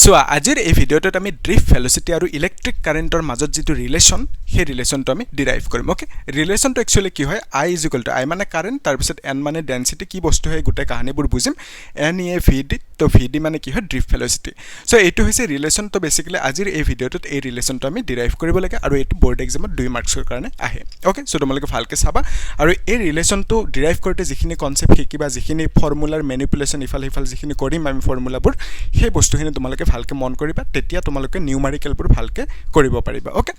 so আজিৰ এই ভিডিওটোত আমি ড্ৰিফ্ট ভেলোচিটি আৰু ইলেক্ট্ৰিক কাৰেন্টৰ মাজত যেটো ৰিলেশন সেই ৰিলেশনটো আমি ডিৰাইভ কৰিম ওকে ৰিলেশনটো একচুয়ালি কি হয় I I মানে কাৰেন্ট তাৰ পিছত n মানে ডেন্সিটি কি বস্তু হয় গুটে কাহানিবোৰ বুজিম NEA VD তো VD মানে কি হয় ড্ৰিফ্ট ভেলোচিটি সো এইটো হৈছে ৰিলেশন তো বেসিক্যালি আজিৰ এই ভিডিওটোত এই ৰিলেশনটো আমি ডিৰাইভ কৰিব লাগে আৰু এইটো বোৰ্ড এক্সামত 2 মাৰ্কছৰ কাৰণে আহে ওকে সো তোমালোকে ভালকে চাবা আৰু এই ৰিলেশনটো ডিৰাইভ কৰোতে যিখিনি কনসেপ্ট শিকিবা যিখিনি ফৰ্মুলাৰ ম্যানিপুলেশন ইফাল যিখিনি কৰিম আমি ফৰ্মুলাবোৰ সেই বস্তুখিনি তোমালোকে ভালকে মন কৰিবা তেতিয়া তোমালোকে নিউমেৰিকেলবোৰ ভালকে কৰিব পাৰিবা ওকে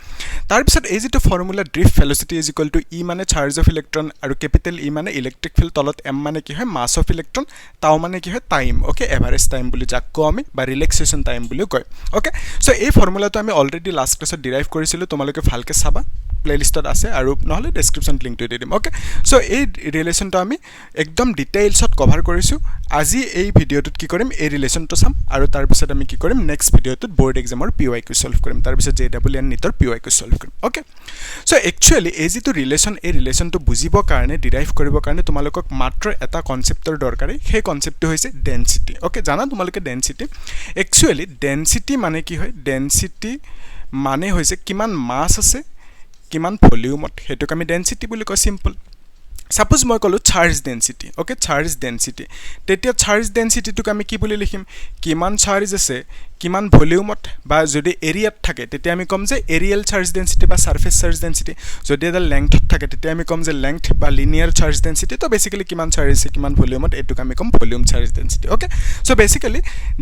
তাৰ পিছত এই যেটো ফৰ্মুলা ড্ৰিফ্ট ভেলোচিটি E মানে চাৰ্জ অফ ইলেক্ট্ৰন আৰু ক্যাপিটেল E মানে ইলেক্ট্ৰিক ফিল্ড তলত m মানে কি হয় মাস অফ ইলেক্ট্ৰন টাউ মানে কি হয় টাইম ওকে এভাৰেজ টাইম বুলি যাক কও আমি বা ৰিলেক্সেশন টাইম বুলি কয় ওকে সো এই ফৰ্মুলাটো আমি অলৰেডি লাষ্ট ক্লাছত ডিৰাইভ কৰিছিলো তোমালোকে ভালকে চাবা প্লেলিষ্টত আছে আৰু নহলে ডেসক্ৰিপচন লিংকটো দি দিম ওকে সো এই ৰিলেশনটো আমি একদম ডিটেইলছত কভাৰ কৰিছো আজি এই ভিডিওটোত কি কৰিম এই ৰিলেশনটো চাম আৰু তাৰ পিছত আমি কি কৰিম নেক্সট ভিডিওটোত বোৰ্ড এক্সামৰ PYQ সলভ কৰিম তাৰ পিছত JEE NEETৰ PYQ সলভ কৰিম ওকে সো একচুয়ালি এই যেটো ৰিলেশন এই ৰিলেশনটো বুজিবৰ কাৰণে ডিৰাইভ কৰিবৰ কাৰণে তোমালোকক মাত্ৰ এটা কনসেপ্টৰ দৰকাৰী সেই কনসেপ্টটো হৈছে ডেন্সিটি ওকে জানা তোমালোকে ডেন্সিটি একচুয়ালি ডেন্সিটি মানে কি হয় ডেন্সিটি মানে হৈছে কিমান মাস আছে কিমান ভলিউমত হেতুক আমি ডেন্সিটি বুলি কয় সিম্পল সাপোজ মই কলো charge density okay charge density তেতিয়া চাৰ্জ ডেন্সিটিটোক আমি কি বুলি লিখিম কিমান চাৰ্জ আছে কিমান ভলিউমত বা যদি এৰিয়াত থাকে তেতিয়া আমি কম যে এৰিয়েল চাৰ্জ ডেন্সিটি বা সাৰফেস চাৰ্জ ডেন্সিটি যদি এটা লেংথত থাকে তেতিয়া আমি কম যে লেংথ বা লিনিয়াৰ চাৰ্জ ডেন্সিটি তো বেসিক্যালি কিমান চাৰ্জ আছে কিমান ভলিউমত এটুক আমি কম volume charge density okay so basically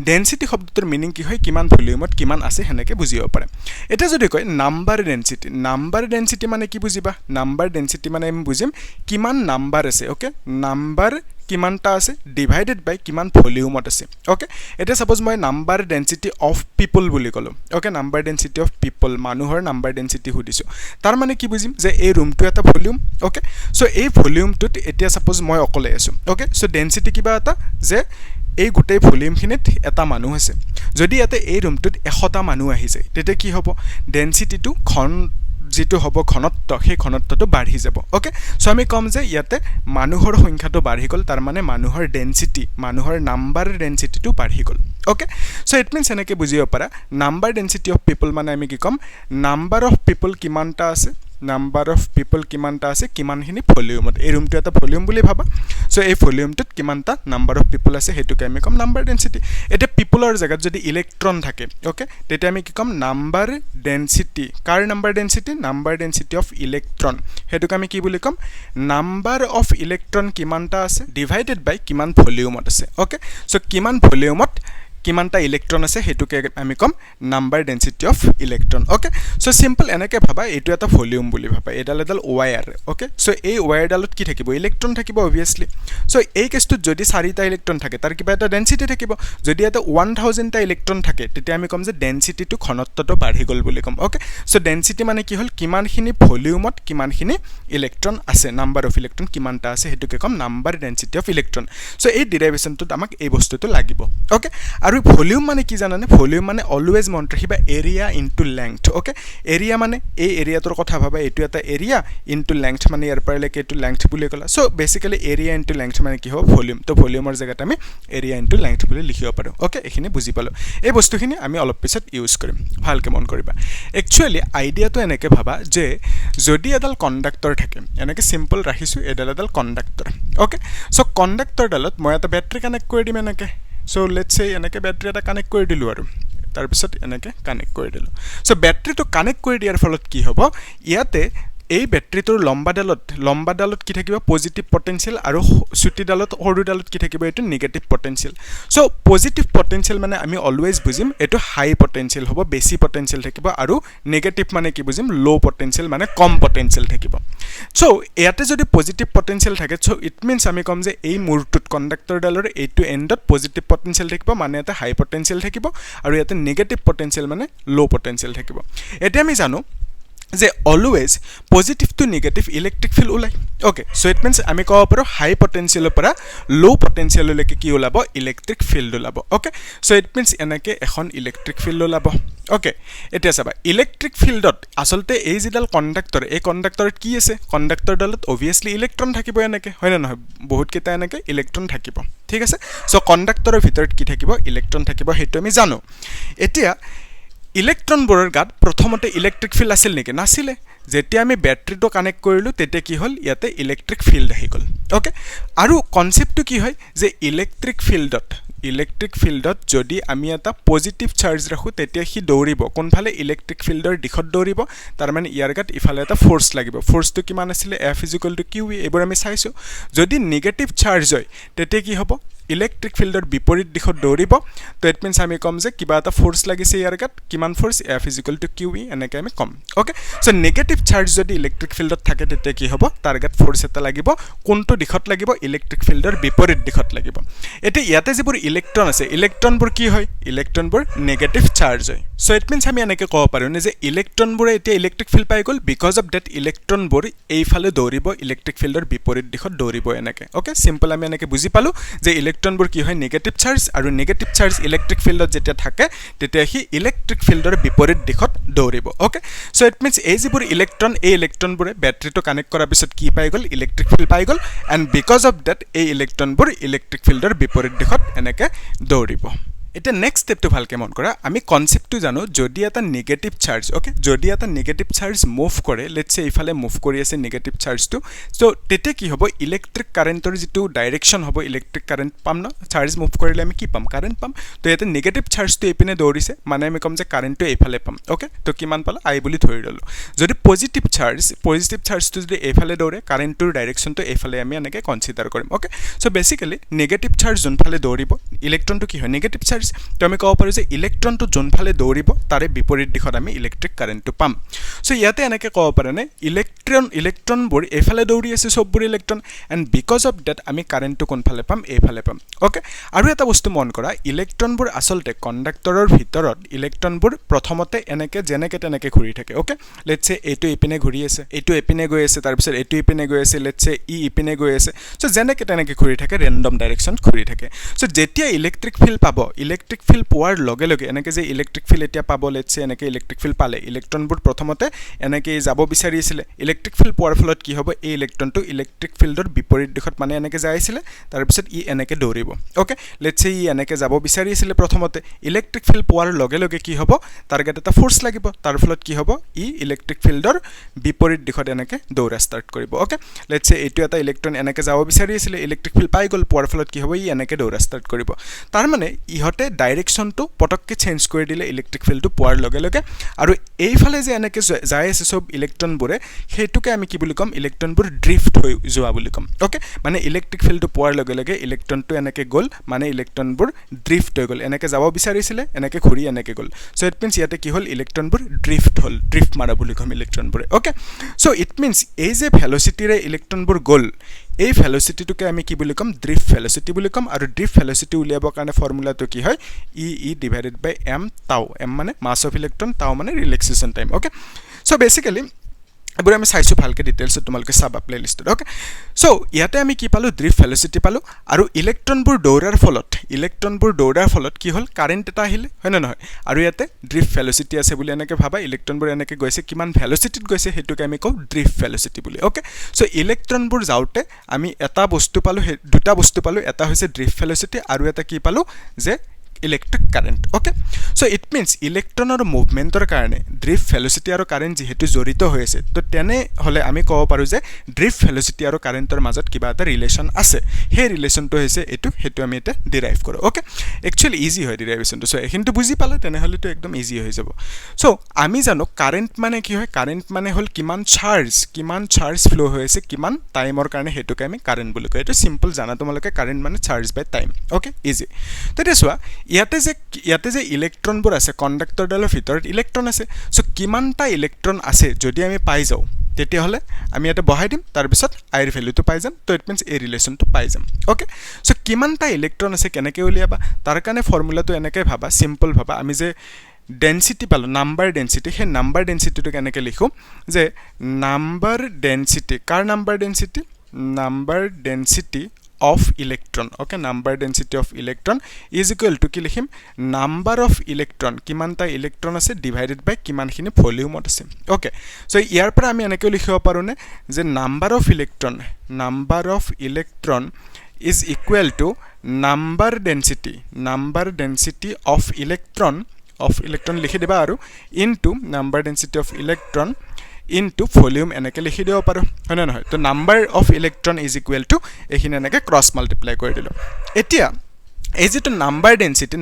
density শব্দটোৰ মিনিং কি হয় কিমান ভলিউমত কিমান আছে হেনেকে বুজিব পাৰে এটা যদি কয় নাম্বাৰ ডেন্সিটি মানে কি বুজিবা নাম্বাৰ ডেন্সিটি মানে আমি বুজিম কিমান নাম্বাৰ আছে ওকে নাম্বাৰ কিমানটা আছে ডিভাইডেড বাই কিমান ভলিউমত আছে ওকে এটা সাপোজ মই নাম্বাৰ ডেন্সিটি অফ পিপল বুলি কলো ওকে নাম্বাৰ ডেন্সিটি অফ পিপল মানুহৰ নাম্বাৰ ডেন্সিটি hudisu তাৰ মানে কি বুজিম যে এই ৰুমটো এটা ভলিউম ওকে সো এই ভলিউমটোত এতিয়া সাপোজ মই অকলে আছো ওকে সো ডেন্সিটি কিবা এটা যে এই গুটেই ভলিউমখিনিত এটা মানুহ আছে যদি ইয়াতে এই ৰুমটোত 100টা মানুহ আহি যায় তেতিয়া কি হ'ব ডেন্সিটিটো যেটো হ'ব ঘনত্ব সেই ঘনত্বটো বাঢ়ি যাব ওকে সো আমি কম যে ইয়াতে মানুহৰ সংখ্যাটো বাঢ়ি গল তাৰ মানে মানুহৰ ডেন্সিটি মানুহৰ নাম্বাৰ ডেন্সিটিটো বাঢ়ি গল ওকে সো ইট মিন্স এনেকে বুজিব পাৰা নাম্বাৰ ডেন্সিটি অফ পিপল মানে আমি কি কম নাম্বাৰ অফ পিপল কিমানটা আছে নাম্বাৰ অফ পিপল কিমানটা আছে কিমানখিনি ভলিউমত এই ৰুমটো এটা ভলিউম বুলি ভাবা সো এই ভলিউমটোত কিমানটা নাম্বাৰ অফ পিপল আছে হেতুকে আমি কম নাম্বাৰ ডেন্সিটি এটা পিপলৰ জায়গাত যদি ইলেক্ট্ৰন থাকে ওকে তেতিয়া আমি কি কম নাম্বাৰ ডেন্সিটি কাৰ নাম্বাৰ ডেন্সিটি অফ ইলেক্ট্ৰন হেতুকে আমি কি বুলি কম নাম্বাৰ অফ ইলেক্ট্ৰন কিমানটা আছে ডিভাইডেড বাই কিমান ভলিউমত আছে ওকে সো কিমান ভলিউমত কিমানটা ইলেক্ট্ৰন আছে হেতুকে আমি কম number density of electron okay so simple এনেকে ভাবা এটো এটা ভলিউম বুলি ভাবা এডাল ওয়্যাৰ ওকে সো এই ওয়্যাৰডালত কি থাকিব ইলেক্ট্ৰন থাকিব অবভিয়াসলি সো এই কেছটো যদি 4টা ইলেক্ট্ৰন থাকে তাৰ কিবা এটা ডেন্সিটি থাকিব যদি এটা 1000টা ইলেক্ট্ৰন থাকে তেতিয়া আমি কম যে ডেন্সিটিটো ঘনত্বটো বাঢ়ি গল বুলি কম ওকে সো ডেন্সিটি মানে কি হল কিমানখিনি ভলিউমত কিমানখিনি ইলেক্ট্ৰন আছে নাম্বাৰ অফ ইলেক্ট্ৰন কিমানটা আছে হেতুকে কম number density of electron so এই ডেৰিভেশনটোত আমাক এই বস্তুটো লাগিব ওকে আৰু ভলিউম মানে কি জানানে ভলিউম মানে অলওয়েজ মনত ৰাখিবা area into length okay area মানে এই এৰিয়াটোৰ কথা ভাবা এটো এটা এৰিয়া ইনটু লেংথ মানে ইয়াৰ পৰা লৈকে এটো লেংথ বুলি কলা so basically area into length মানে কি হ'ব ভলিউম তো ভলিউমৰ জায়গাত আমি এৰিয়া ইনটু লেংথ বুলি লিখিব পাৰো ওকে এখিনি বুজি পালো এই বস্তুখিনি আমি অলপ পিছত ইউজ কৰিম ভালকে মন কৰিবা একচুয়ালি আইডিয়াটো এনেকে ভাবা যে যদি এডাল কণ্ডাক্টৰ থাকে এনেকে সিম্পল ৰাখিছো এডাল কণ্ডাক্টৰ ওকে সো কণ্ডাক্টৰ ডালত মই এটা বেটাৰি কানেক্ট কৰি দিম এনেকে So let's say এনেকে ব্যাটাৰি এটা কানেক্ট কৰি দিলো আৰু তাৰ পিছত এনেকে কানেক্ট কৰি দিলো সো ব্যাটাৰিটো কানেক্ট কৰি দিয়াৰ ফলত কি হ'ব ইয়াতে এই ব্যাটাৰিটোৰ লম্বা ডালত কি থাকিব পজিটিভ পটেনশিয়াল আৰু চুটি ডালত সৰু ডালত কি থাকিব এটো negative potential so positive potential মানে আমি অলওয়েজ বুজিম এটো হাই পটেনশিয়াল হ'ব বেছি পটেনশিয়াল থাকিব আৰু নেগেটিভ মানে কি বুজিম লো পটেনশিয়াল মানে কম পটেনশিয়াল থাকিব সো ইয়াতে যদি পজিটিভ পটেনশিয়াল থাকে সো ইট মিন্স আমি কম যে এই মূৰটোত কণ্ডাক্টৰ ডালৰ এইটো এন্ডত পজিটিভ পটেনশিয়াল থাকিব মানে এটা হাই পটেনশিয়াল থাকিব আৰু ইয়াতে নেগেটিভ পটেনশিয়াল মানে লো পটেনশিয়াল থাকিব এটা আমি জানো যে always positive to negative electric field ওলাই ওকে সো ইট মিন্স আমি কব পাৰো হাই পটেনশিয়ালৰ পৰা লো পটেনশিয়াললৈকে কি ওলাব ইলেক্ট্ৰিক ফিল্ড ওলাব ওকে সো ইট মিন্স এনেকে এখন ইলেক্ট্ৰিক ফিল্ড ওলাব ওকে এতিয়া চাবা ইলেক্ট্ৰিক ফিল্ডত আসলতে এই যিডাল কণ্ডাক্টৰ এই কণ্ডাক্টৰত কি আছে কণ্ডাক্টৰডালত অবভিয়াছলি ইলেক্ট্ৰন থাকিব এনেকে হয় না নহয় বহুত কেইটা এনেকে ইলেক্ট্ৰন থাকিব ঠিক আছে সো কণ্ডাক্টৰৰ ভিতৰত কি থাকিব ইলেক্ট্ৰন থাকিব হেতু আমি জানো এতিয়া ইলেক্ট্ৰনবোৰৰ গাত প্ৰথমতে ইলেক্ট্ৰিক ফিল্ড আছিল নেকি নাছিলে যেতিয়া আমি ব্যাটাৰীটো কানেক্ট কৰিলো তেতিয়া কি হল ইয়াতে ইলেক্ট্ৰিক ফিল্ড আহি গল ওকে আৰু কনসেপ্টটো কি হয় যে ইলেক্ট্ৰিক ফিল্ডত যদি আমি এটা পজিটিভ চাৰ্জ ৰাখো তেতিয়া হি দৌৰিব কোনফালে ইলেক্ট্ৰিক ফিল্ডৰ দিশত দৌৰিব তাৰ মানে ইয়াৰ গাত ইফালে এটা ফোৰ্স লাগিব ফোৰ্সটো কিমান আছিল F = QE এবাৰ আমি চাইছো যদি নেগেটিভ চাৰ্জ হয় তেতিয়া কি হ'ব ইলেক্ট্ৰিক ফিল্ডৰ বিপৰীত দিশত দৌৰিব তো ইট মিন্স আমি কম যে কিবা এটা ফোৰ্স লাগিছে ইয়াৰ গাত কিমান ফোৰ্স F = QE এনেকৈ আমি কম ওকে সো নেগেটিভ চাৰ্জ যদি ইলেক্ট্ৰিক ফিল্ডত থাকে তেতিয়া কি হ'ব তাৰ গাত ফোৰ্স এটা লাগিব কোনটো দিশত লাগিব ইলেক্ট্ৰিক ফিল্ডৰ বিপৰীত দিশত লাগিব এতে ইয়াতে যিবোৰ ইলেক্ট্ৰন আছে ইলেক্ট্ৰনবোৰ কি হয় ইলেক্ট্ৰনবোৰ নেগেটিভ চাৰ্জ হয় সো ইট মিন্স আমি এনেকৈ ক'ব পাৰো যে ইলেক্ট্ৰনবোৰে এতিয়া ইলেক্ট্ৰিক ফিল্ড পাই গ'ল বিকজ অফ দ্যাট ইলেক্ট্ৰনবোৰ এইফালে দৌৰিব ইলেক্ট্ৰিক ফিল্ডৰ বিপৰীত দিশত দৌৰিব এনেকৈ ওকে সিম্পল আমি এনেকৈ বুজি পালো যে ইলেক্ট্ৰনবোৰ কি হয় নেগেটিভ চাৰ্জ আৰু নেগেটিভ চাৰ্জ ইলেক্ট্ৰিক ফিল্ডত যেতিয়া থাকে তেতিয়া হি ইলেক্ট্ৰিক ফিল্ডৰ বিপৰীত দিশত দৌৰিব ওকে সো ইট মিন্স এই যিবোৰ ইলেক্ট্ৰন এই ইলেক্ট্ৰনবোৰে ব্যাটাৰীটো কানেক্ট কৰাৰ পিছত কি পাই গ'ল ইলেক্ট্ৰিক ফিল্ড পাই গ'ল এণ্ড বিকজ অফ দ্যাট এই ইলেক্ট্ৰনবোৰ ইলেক্ট্ৰিক ফিল্ডৰ বিপৰীত দিশত এনেকৈ দৌৰিব এটা নেক্সট স্টেপটো ভালকে মন কৰা আমি কনসেপ্টটো জানো যদি এটা নেগেটিভ চাৰ্জ ওকে যদি এটা নেগেটিভ চাৰ্জ মুভ কৰে লেটস সে ইফালে মুভ কৰি আছে নেগেটিভ চাৰ্জটো সো তেতে কি হ'ব ইলেক্ট্ৰিক কাৰেন্টৰ যেটো ডাইৰেকশন হ'ব ইলেক্ট্ৰিক কাৰেন্ট পাম না চাৰ্জ মুভ কৰিলে আমি কি পাম কাৰেন্ট পাম তো এটা নেগেটিভ চাৰ্জটো এপিনে দৌৰিছে মানে আমি কম যে কাৰেন্টটো এইফালে পাম ওকে তো কিমান পালা আই বুলি ধৰি ললো যদি পজিটিভ চাৰ্জটো যদি এইফালে দৌৰে কাৰেন্টৰ ডাইৰেকশনটো এইফালে আমি এনেকৈ কনসিডাৰ কৰিম okay so basically negative charge যোনফালে দৌৰিব ইলেক্ট্ৰনটো কি হয় নেগেটিভ চাৰ্জ তো আমি ক'ব পাৰো যে ইলেক্ট্ৰনটো যোনফালে দৌৰিব তাৰে বিপৰীত দিশত আমি ইলেক্ট্ৰিক কাৰেন্টটো পাম সো ইয়াতে এনেকৈ ক'ব পাৰো নে ইলেক্ট্ৰনবোৰ এইফালে দৌৰি আছে সববোৰ electron and because of that আমি কাৰেন্টটো কোনফালে পাম এইফালে পাম ওকে আৰু এটা বস্তু মন কৰা ইলেক্ট্ৰনবোৰ আসলতে কণ্ডাক্টৰৰ ভিতৰত ইলেক্ট্ৰনবোৰ প্ৰথমতে এনেকৈ যেনেকৈ তেনেকৈ ঘূৰি থাকে ওকে লেটস সে এইটো ইপিনে ঘূৰি আছে এইটো ইপিনে গৈ আছে তাৰ পিছত এইটো ইপিনে গৈ আছে লেটস সে ইপিনে গৈ আছে সো যেনেকৈ তেনেকৈ ঘূৰি থাকে ৰেন্ডম ডাইৰেকশন ঘূৰি থাকে সো যেতিয়া ইলেক্ট্ৰিক ফিল্ড পাব ইলেক্ট্ৰিক ফিল্ড পোৱাৰ লগে লগে এনেকৈ যে ইলেক্ট্ৰিক ফিল্ড এতিয়া পাব লেটস সে এনেকৈ ইলেক্ট্ৰিক ফিল্ড পালে ইলেক্ট্ৰনবোৰ প্ৰথমতে এনেকৈ যাব বিচাৰি আছিল ইলেক্ট্ৰিক ফিল্ড পোৱাৰ ফলত কি হ'ব এই ইলেক্ট্ৰনটো ইলেক্ট্ৰিক ফিল্ডৰ বিপৰীত দিশত মানে এনেকৈ যাই আছিল তাৰ পিছত ই এনেকৈ দৌৰিব ওকে লেটস সে ই এনেকৈ যাব বিচাৰি আছিল প্ৰথমতে ইলেক্ট্ৰিক ফিল্ড পোৱাৰ লগে লগে কি হ'ব তাৰ গাত এটা ফোৰ্স লাগিব তাৰ ফলত কি হ'ব ই ইলেক্ট্ৰিক ফিল্ডৰ বিপৰীত দিশত এনেকৈ দৌৰা ষ্টাৰ্ট কৰিব ওকে লেটস সে এইটো এটা ইলেক্ট্ৰন এনেকৈ যাব বিচাৰি আছিল ইলেক্ট্ৰিক ফিল্ড পাই গ'ল পোৱাৰ ফলত কি হ'ব ই এনেকৈ দৌৰা ষ্টাৰ্ট কৰিব তাৰ মানে ইহতে ডাইৰেকশনটো পটককে চেঞ্জ কৰি দিলে ইলেক্ট্ৰিক ফিল্ডটো পোৱাৰ লগে লগে আৰু এইফালে যে এনেকৈ যায় আছে সব ইলেক্ট্ৰনবোৰে হেতুকে আমি কি বুলি কম ইলেক্ট্ৰনবোৰ ড্ৰিফট হৈ যোৱা বুলি কম ওকে মানে ইলেক্ট্ৰিক ফিল্ডটো পোৱাৰ লগে লগে ইলেক্ট্ৰনটো এনেকৈ গ'ল মানে ইলেক্ট্ৰনবোৰ ড্ৰিফট হৈ গ'ল এনেকৈ যাব বিচাৰিছিলে এনেকৈ ঘূৰি এনেকৈ গ'ল সো ইট মিন্স ইয়াতে কি হ'ল ইলেক্ট্ৰনবোৰ ড্ৰিফট মাৰা বুলি কম ইলেক্ট্ৰনবোৰে ওকে সো ইট মিন্স এই যে ভেলোচিটিৰে ইলেক্ট্ৰনবোৰ গ'ল এই ভেলোচিটিটোকে আমি কি বুলি কম ড্ৰিফট ভেলোচিটি বুলি কম আৰু ড্ৰিফট ভেলোচিটি উলিয়াবৰ কাৰণে ফৰ্মুলাটো কি হয় ই ডিভাইডেড বাই m tau m মানে মাস অফ ইলেক্ট্ৰন tau মানে ৰিলেক্সেশন টাইম ওকে সো বেসিক্যালি এবাৰ আমি চাইছো ভালকে ডিটেইলছত তোমালোকে চাবা প্লেলিষ্টত ওকে সো ইয়াতে আমি কি পালো ড্ৰিফট ভেলোচিটি পালো আৰু ইলেক্ট্ৰনবোৰ দৌৰাৰ ফলত কি হ'ল কাৰেন্ট এটা আহিলে হয় না নহয় আৰু ইয়াতে ড্ৰিফট ভেলোচিটি আছে বুলি এনেকৈ ভাবা ইলেক্ট্ৰনবোৰ এনেকৈ গৈছে কিমান ভেলোচিটিত গৈছে হেতুকে আমি কও ড্ৰিফট ভেলোচিটি বুলি ওকে সো ইলেক্ট্ৰনবোৰ যাওতে আমি এটা বস্তু পালো দুটা বস্তু পালো এটা হৈছে ড্ৰিফট ভেলোচিটি আৰু এটা কি পালো যে electric current okay so it means ইলেক্ট্ৰনৰ মুভমেন্টৰ কাৰণে ড্ৰিফট ভেলোচিটি আৰু কাৰেন্ট যেহেতু জড়িত হৈ আছে তো তেনে হলে আমি ক'ব পাৰো যে ড্ৰিফট ভেলোচিটি আৰু কাৰেন্টৰ মাজত কিবা এটা ৰিলেশন আছে সেই ৰিলেশনটো হৈছে হেতু আমি এটা ডিৰাইভ কৰো ওকে একচুয়ালি ইজি হয় ডিৰাইভেশনটো সো এখিনটো বুজি পালে তেনে হলে তো একদম ইজি হৈ যাব সো আমি জানো কাৰেন্ট মানে কি হয় কাৰেন্ট মানে হল কিমান চাৰ্জ ফ্লো হৈ আছে কিমান টাইমৰ কাৰণে হেতুকে আমি কাৰেন্ট বুলি কয় এটা সিম্পল জানা তোমালোকে কাৰেন্ট মানে চাৰ্জ বাই টাইম ওকে ইজি তেতিয়া চোৱা ইয়াতে যে ইলেক্ট্ৰনবোৰ আছে কণ্ডাক্টৰডালৰ ভিতৰত ইলেক্ট্ৰন আছে সো কিমানটা ইলেক্ট্ৰন আছে যদি আমি পাই যাও তেতিয়া হলে আমি এটা বহাই দিম তাৰ পিছত আইৰ ভ্যালুটো পাই যাম তো ইট মিন্স এই ৰিলেশনটো পাই যাম ওকে সো কিমানটা ইলেক্ট্ৰন আছে কেনেকৈ উলিয়াবা তাৰ কাৰণে ফৰ্মুলাটো এনেকৈ ভাবা সিম্পল ভাবা আমি যে ডেন্সিটি পালো নাম্বাৰ ডেন্সিটি হে নাম্বাৰ ডেন্সিটিটো কেনেকৈ লিখো যে নাম্বাৰ ডেন্সিটি কাৰ number density of electron okay number density of electron is equal to কি লিখিম number of electron কিমানটা ইলেক্ট্ৰন আছে divided by কিমানখিনি ভলিউমত আছে okay so ইয়াৰ পৰা আমি এনেকৈ লিখিব পাৰো নে যে number of electron is equal to number density of electron লিখি দিবা আৰু into number density of electron into volume এনেকৈ লিখি দিব পাৰো হয় না নহয় তো number of electron is equal to এখিনি এনেকৈ ক্ৰস মাল্টিপ্লাই কৰি দিলো এতিয়া এই যেটো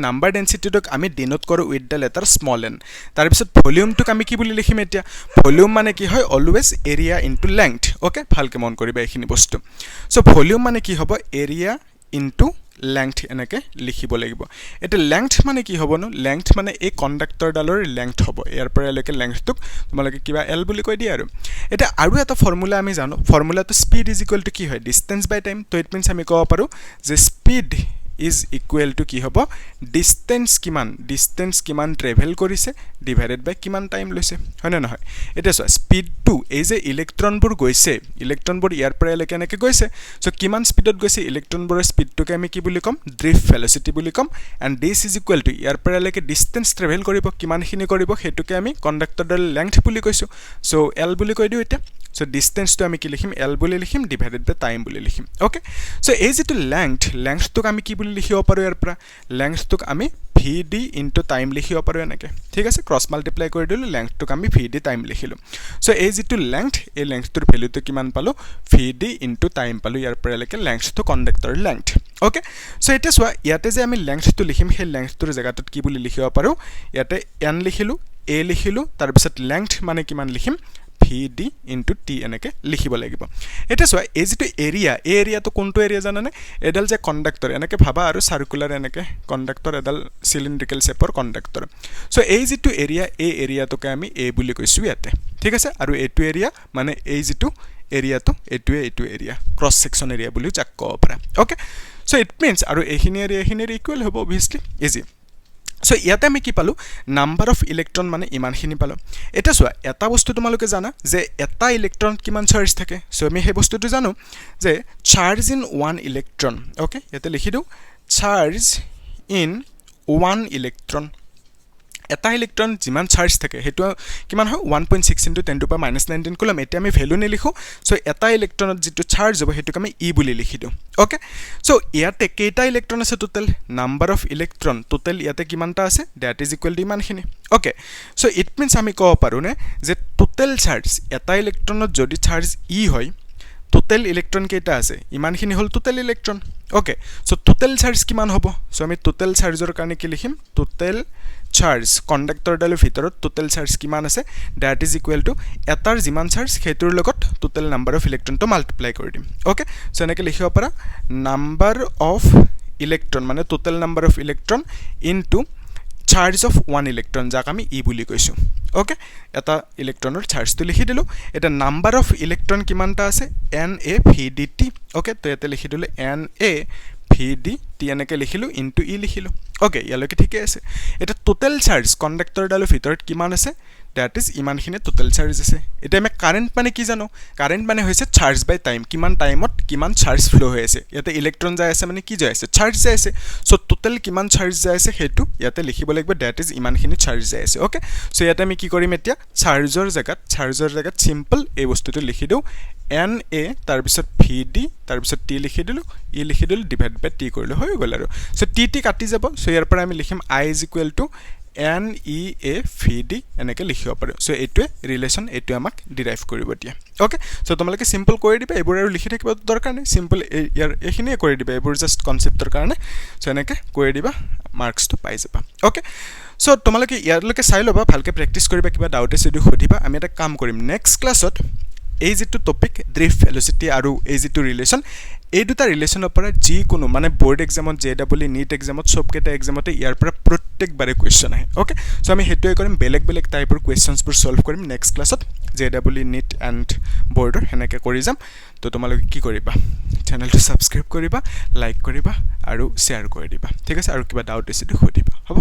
নাম্বাৰ ডেন্সিটিটোক আমি ডিনোট কৰো with the letter small n তাৰ পিছত ভলিউমটোক আমি কি বুলি লিখিম এতিয়া ভলিউম মানে কি হয় always area into length okay ভালকে মন কৰিবা এইখিনি বস্তু সো ভলিউম মানে কি হ'ব এৰিয়া ইনটু লেংথ এনেকে লিখিব লাগিব এটা লেংথ মানে কি হ'ব নো লেংথ মানে এই কন্ডাক্টৰ ডালৰ লেংথ হ'ব ইয়াৰ পৰা লৈকে লেংথটোক তোমালোকে কিবা l বুলি কৈ দিয়া আৰু আৰু এটা ফৰ্মুলা আমি জানো ফৰ্মুলাটো স্পীড ইজ ইকুৱেল টু কি হয় ডিসটেন্স বাই টাইম তো ইট মিন্স আমি ক'ব পাৰো যে স্পীড is equal to কি হ'ব distance কিমান ট্ৰেভেল কৰিছে ডিভাইডেড বাই কিমান টাইম লৈছে হয় না নহয় এটা সো স্পীড টু এই যে ইলেক্ট্ৰনবোৰ গৈছে ইলেক্ট্ৰনবোৰ ইয়াৰ পৰা লৈকে এনেকৈ গৈছে সো কিমান স্পীডত গৈছে ইলেক্ট্ৰনবোৰৰ স্পীডটোকে আমি কি বুলি কম ড্ৰিফ্ট ভেলোচিটি বুলি কম and this is equal to ইয়াৰ পৰা লৈকে ডিসটেন্স ট্ৰেভেল কৰিব কিমানখিনি কৰিব হেতুকে আমি কন্ডাক্টৰৰ লেংথ বুলি কৈছো সো l বুলি কৈ দিও এটা So distance to আমি কি লিখিম l বুলি লিখিম divided by time বুলি লিখিম okay so এই যেটো length তোক আমি কি বুলি লিখিব পাৰো ইয়াৰ পৰা length তোক আমি vd into time লিখিব পাৰো এনেকৈ ঠিক আছে ক্ৰস মাল্টিপ্লাই কৰি দিলো length তোক আমি vd time লিখিলো so এই যেটো length এই length তোৰ ভ্যালু তো কিমান পালো vd into time পালো ইয়াৰ পৰা লৈকে length তো কন্ডাক্টৰ length okay so এটা সোয়া ইয়াতে যে আমি length তো লিখিম সেই length তোৰ জায়গাত কি বুলি লিখিব পাৰো ইয়াতে n লিখিলো a লিখিলো তাৰ পিছত length মানে কিমান লিখিম vd into t এনেকে লিখিব লাগিব এটা সোয়া এই যেটো এৰিয়া তো কোনটো এৰিয়া জানানে এডাল যে কন্ডাক্টৰ এনেকে ভাবা আৰু সাৰ্কুলাৰ এনেকে কন্ডাক্টৰ এডাল সিলিন্ড্ৰিকেল শেপৰ কন্ডাক্টৰ সো এই যেটো এৰিয়া এই এৰিয়াটোকে আমি a বুলি কৈছো ইয়াতে ঠিক আছে আৰু এটো এৰিয়া মানে এই যেটো এৰিয়া তো এটো এৰিয়া ক্ৰস সেকশন এৰিয়া বুলি যাক ক'ব পাৰা ওকে সো ইট মিন্স আৰু এখিনি এৰিয়া ইকুৱেল হ'ব obviously ইজি So ইয়াতে আমি কি পালো নাম্বার অফ ইলেক্ট্রন মানে ইমানখিনি পালো এটা সোয়া এটা বস্তু তোমালোকে জানা যে এটা ইলেক্ট্রন কিমান চার্জ থাকে সো আমি সেই বস্তুটো জানো যে চার্জ ইন 1 ইলেক্ট্রন ওকে ইয়াতে লিখি দিও চার্জ ইন 1 ইলেক্ট্রন এটা ইলেক্ট্রন যিমান চার্জ থাকে হেতু কিমান হয় 1.6 * 10 to the minus 19 কুলম এটা আমি ভ্যালু নে লিখো সো এটা ইলেক্ট্রনত যেটো চার্জ হ'ব হেতুক আমি e বুলি লিখি দিও ওকে সো ইয়াতে কেইটা ইলেক্ট্রন আছে total number of electron total ইয়াতে কিমানটা আছে দ্যাট ইজ ইকুৱেল টু ইমানখিনি ওকে সো ইট মিন্স আমি ক'ব পাৰো নে যে টোটাল চার্জ এটা ইলেক্ট্রনত যদি চার্জ e হয় টোটাল ইলেক্ট্রন কেইটা আছে ইমানখিনি হল total electron okay so total charge কিমান হ'ব সো আমি টোটাল চাৰ্জৰ কাৰণে কি লিখিম টোটাল চাৰ্জ কন্ডাক্টৰ ডালৰ ভিতৰত টোটাল চাৰ্জ কিমান আছে দ্যাট ইজ ইকুৱেল টু এটাৰ যিমান চাৰ্জ হেতুৰ লগত টোটাল নাম্বাৰ অফ ইলেক্ট্ৰন তো মাল্টিপ্লাই কৰি দিম ওকে সো এনেকে লিখিব পাৰা নাম্বাৰ অফ ইলেক্ট্ৰন মানে total number of electron into charge of 1 electron যাক আমি ই বুলি কৈছো ওকে এটা ইলেক্ট্ৰনৰ চার্জটো লিখি দিলো এটা নাম্বার অফ ইলেক্ট্রন কিমানটা আছে na vdt ওকে তো এতে লিখি দিলো na vdt এনেকে লিখিলো ইনটু ই লিখিলো ওকে ইয়ালৈকে ঠিকই আছে এটা টোটাল চার্জ কন্ডাক্টৰ ডালৰ ভিতৰত কিমান আছে দ্যাট ইজ ইমানখিনি টোটাল চার্জ আছে এটা আমি কারেন্ট মানে কি জানো কারেন্ট মানে হৈছে চার্জ বাই টাইম কিমান টাইমত কিমান চার্জ ফ্লো হৈ আছে ইয়াতে ইলেক্ট্রন যায় আছে মানে কি যায় আছে চার্জ যায় আছে সো টোটাল কিমান চার্জ যায় আছে হেতু ইয়াতে লিখিব লাগিব দ্যাট ইজ ইমানখিনি চার্জ যায় আছে ওকে সো ইয়াতে আমি কি কৰিম এতিয়া চাৰ্জৰ জায়গাত সিম্পল এই বস্তুটো লিখি দিও na তাৰ পিছত vd তাৰ পিছত t লিখি দিলো ই লিখি দিলো ডিভাইড বাই t কৰিলে হৈ গল আৰু সো t কাটি যাব সো ইয়াৰ পৰা আমি লিখিম i = NEA VD এনেকে লিখিব পাৰো সো এটোৱে ৰিলেশন এটো আমাক ডিৰাইভ কৰিব দিয়া ওকে সো তোমালোকে সিম্পল কৰি দিবা এবোৰ আৰু লিখি থাকিব দৰকাৰ নাই সিম্পল ইয়াৰ এখিনিয়ে কৰি দিবা এবোৰ জাস্ট কনসেপ্টৰ কাৰণে সো এনেকে কৰি দিবা মাৰ্কস তো পাই যাবা ওকে সো তোমালোকে ইয়াৰলৈকে চাই লবা ভালকে প্ৰেক্টিস কৰিবা কিবা ডাউট আছে যদি সুধিবা আমি এটা কাম কৰিম নেক্সট ক্লাছত এই যেটো টপিক ড্ৰিফ্ট ভেলোচিটি আৰু এই যেটো ৰিলেশন এই দুটা ৰিলেশনৰ পৰা যি কোনো মানে বোৰ্ড এক্সামত জেডব্লিউ নিট এক্সামত সবকেটা এক্সামতে ইয়াৰ পৰা প্ৰত্যেকবাৰে কোৱেশ্চন আহে ওকে সো আমি হেতুৱে কৰিম বেলেগ টাইপৰ কোৱেশ্চনছবোৰ সলভ কৰিম নেক্সট ক্লাছত জেডব্লিউ নিট এন্ড বোৰ্ডৰ হেনেকে কৰি যাম তো তোমালোকে কি কৰিবা চেনেলটো সাবস্ক্ৰাইব কৰিবা লাইক কৰিবা আৰু শেয়াৰ কৰি দিবা ঠিক আছে আৰু কিবা ডাউট আছে যদি সুধিবা হ'ব